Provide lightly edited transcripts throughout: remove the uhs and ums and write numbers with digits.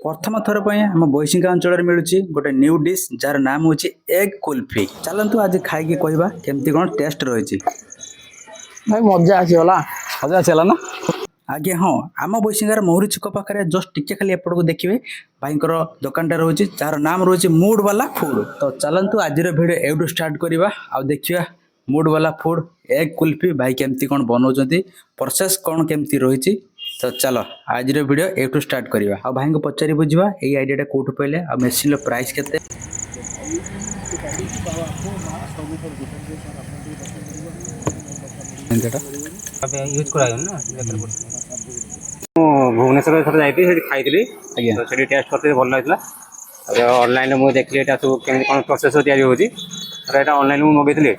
प्रथम थर पर आम बहिशिंगा अंचल मिलूँ गोटे न्यू डिश जार नाम हूँ एग कुल्फी। चलतु आज खाई कहवा केमती कौन टेस्ट रही भाई मजा आसीगला मजा आसला ना। आज्ञा हाँ आम बहिशिंगार मोहरी छक पाखे जस्ट टिके खाली एपट को देखिए भाई दुकानटा रोचे जार नाम रोचे मूड वाला फूड। तो चलतु आज भिडियो एवं स्टार्ट करवा आ देखिए मूड वाला फूड एग कुल्फी भाई केमती कौन बनाऊँ प्रोसेस कौन केमती रही। तो चलो आज वीडियो एटू स्टार्ट करवा आ भाई को पचारि बुझा ये आइडिया कौटू पहले आ मेसीन प्राइस केते यूज भुवनेश्वर थोड़ा जाइए खाई तो टेस्ट करते भल लगा। ऑनलाइन मुझे देखली सब केमी कौन प्रोसेस या ऑनलाइन मगेली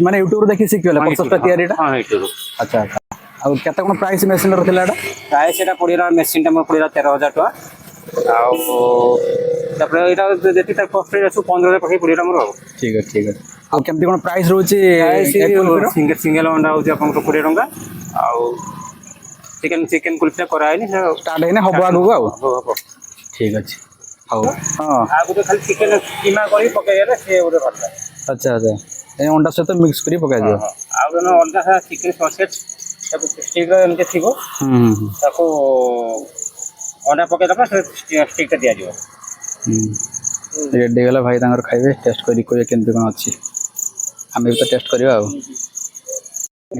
माने यूट्यूब देखि शिखले प्रोसेस टा हाँ यूट्यूब। अच्छा अच्छा आ केते कोन प्राइस मेसीन रो थिला प्राइस एटा पड़िला मेसीन टा पड़िला 13,000 टका तापर एटा जेति तक कॉस्ट रेट 15,000 पकई पड़िला मोर। ठीक है ठीक है आ केमती कोन प्राइस रोची सिंगल सिंगल अंडा होची आपन को 20 टका आ चिकन कुल्फी कराइनी स्टार्ट हैने हबो आगु आ ठीक अछि हां हां आगु तो खाली चिकन कीमा करी पकई से ओरे करता। अच्छा अच्छा ए अंडा से तो मिक्स करी पकाई दियो आ अंडा सा चिकन सॉसेज सब स्टिक एमते थिबो ताको अंडा पके दबा स्टिक दिया दियो। रेडी गला भाई तांगर खाइबे टेस्ट करी कोइ केमते कोन अछि हमें भी तो टेस्ट करबा आ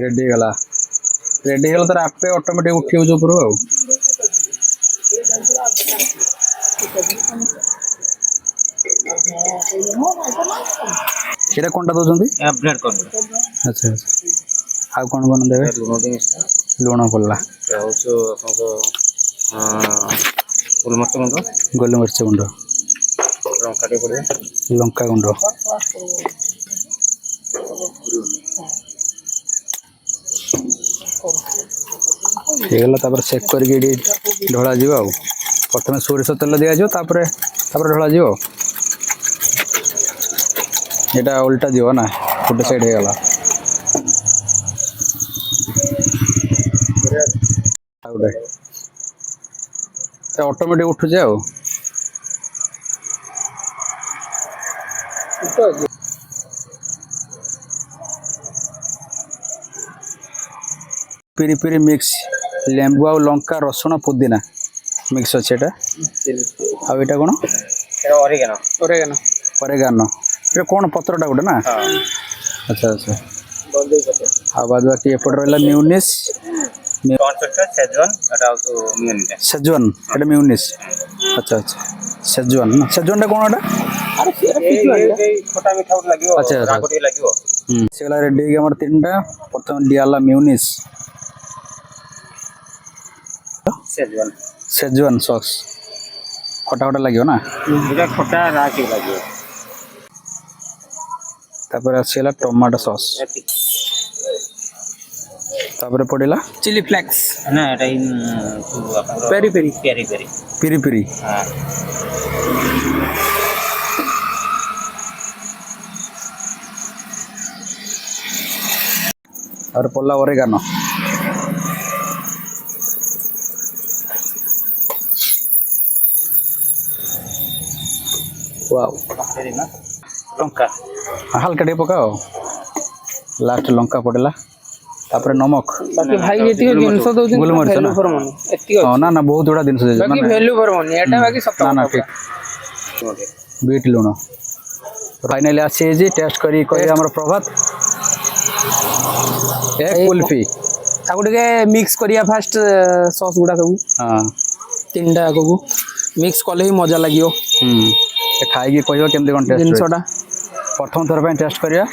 रेडी गला तर आपे ऑटोमेटिक उठियो जो पुरो आ केरा कोनटा दोजंती ब्रेड कर। अच्छा अच्छा आ कोन देबे लूण पड़ला गोलमरिच गुंड लंका गुंड चेक करके ढला जीव आ प्रथम सोरिष तेल दि जापर ढला जीव यहाँ उल्टा जीव ना गोटे साइड हो गला ऑटोमेटिक उठुचे आ पिरी पिरी मिक्स लेंबू आ लंका रसुण पुदीना मिक्स अच्छे आटा कौन ऑरिगेनो ये कौन पत्रटा गोटे ना। अच्छा अच्छा आ बाद बाकी एपट रहा म्यूनिस सेजवान एटा म्यूनिस। अच्छा अच्छा सेजवान ना सेजवान कौन खटा मीठा लागो। अच्छा रागोटी लागो सेगला रेडी हमर तीनटा प्रथम दियाला म्यूनिस सेजवान सॉस खटा खटा लागो ना एटा खटा रागी लागो तापर आसीला टमाटो सॉस तापर पड़ेला चिली फ्लेक्स ना एटा पेरी पेरी पेरी पेरी पिरी पिरी हां और पड़ला ऑरिगेनो वाओ लंका हल्का टे पकाओ लास्ट लंका पड़ेला तापर नमक बाकी भाई जेती जिंस दउछन गोलमरिच ना एती हां ना ना बहुत गुडा जिंस दे बाकी वैल्यू फॉर मनी एटा बाकी सब ना ना ठीक बीट लूण फाइनली आसी जी टेस्ट करी कहि हमर प्रभात एक कुल्फी ताको टिके मिक्स करिया फास्ट सॉस गुडा सब हां तीनटा को मिक्स कले ही मजा लागियो। खाई कहवा केमती कौन टेस्ट जिनसटा प्रथम थर पर टेस्ट करिया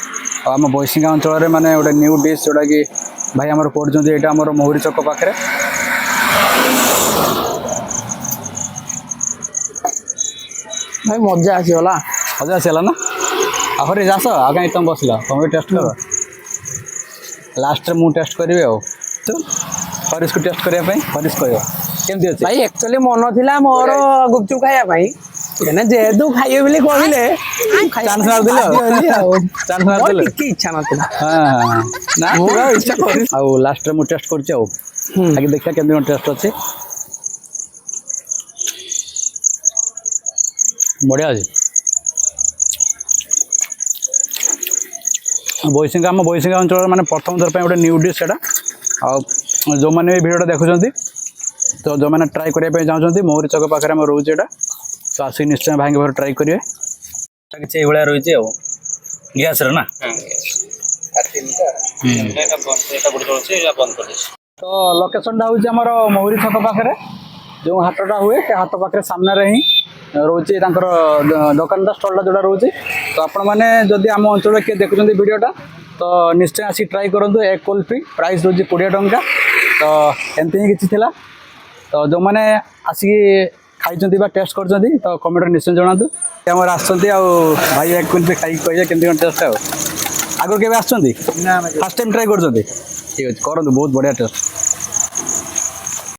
आम बहिशिंगा अंचल माने गोटे न्यू डिश जोटा कि भाई आमर पढ़ुं यहाँ आम मोहरी चक पाखे भाई मजा आसीगला मजा आसला ना आखरी जास आ कहीं तुम बसला तुम भी टेस्ट कर लास्ट मु टेस्ट करी हरीश को टेस्ट करने हरीश कह केमती अच्छे भाई एक्चुअली मन थिला मोर गुपचुप खाया भाई एना जेहेतु खाइयो बोली कहले चांस मार दिलो चांस मार दिलो की इच्छा नथिला हां ना पूरा इच्छा कर आ लास्ट मु टेस्ट करछि आ आगे देखिया केमती टेस्ट अछि ବଢ଼ିଆ ଅଛି। ବୈଶିଙ୍ଗା ଆମ ବୈଶିଙ୍ଗା ଅଞ୍ଚଳର ମାନେ ପ୍ରଥମ ଥର ପାଇଁ ଗୋଟେ ନ୍ୟୁ ଡିସ୍ ସେଇଟା। ଆଉ ଯେଉଁମାନେ ବି ଭିଡ଼ିଓଟା ଦେଖୁଛନ୍ତି ତ ଯେଉଁମାନେ ଟ୍ରାଏ କରିବା ପାଇଁ ଚାହୁଁଛନ୍ତି ମହୁରୀ ଛକ ପାଖରେ ଆମର ରହୁଛି ଏଇଟା। ତ ଆସିକି ନିଶ୍ଚୟ ଭାଇଙ୍କ ଘରେ ଟ୍ରାଏ କରିବେ। କିଛି ଏଇଭଳିଆ ରହିଛି ଆଉ ଗ୍ୟାସ୍ରେ ନା। ତ ଲୋକେସନଟା ହେଉଛି ଆମର ମହୁରୀ ଛକ ପାଖରେ ଯେଉଁ ହାଟଟା ହୁଏ ସେ ହାଟ ପାଖରେ ସାମ୍ନାରେ ହିଁ ରହୁଛି ତାଙ୍କର ଦୋକାନଟା ଷ୍ଟଲ୍ଟା ଯେଉଁଟା ରହୁଛି। ତ ଆପଣମାନେ ଯଦି ଆମ ଅଞ୍ଚଳରେ କିଏ ଦେଖୁଛନ୍ତି ଭିଡ଼ିଓଟା ତ ନିଶ୍ଚୟ ଆସିକି ଟ୍ରାଏ କରନ୍ତୁ। ଏକ କୁଲ୍ଫି ପ୍ରାଇସ୍ ରହୁଛି 20 ଟଙ୍କା। ତ ଏମିତି ହିଁ କିଛି ଥିଲା। ତ ଯେଉଁମାନେ ଆସିକି ଖାଇଛନ୍ତି ବା ଟେଷ୍ଟ କରିଛନ୍ତି ତ କମେଣ୍ଟରେ ନିଶ୍ଚୟ ଜଣାନ୍ତୁ। ଆମର ଆସୁଛନ୍ତି ଆଉ ଭାଇ ଏକ କୁଲ୍ଫି ଖାଇକି କହିବେ କେମିତି କ'ଣ ଟେଷ୍ଟ। ଆଉ ଆଗରୁ କେବେ ଆସୁଛନ୍ତି? ଫାର୍ଷ୍ଟ ଟାଇମ୍ ଟ୍ରାଏ କରୁଛନ୍ତି? ଠିକ୍ ଅଛି, କରନ୍ତୁ, ବହୁତ ବଢ଼ିଆ ଟେଷ୍ଟ।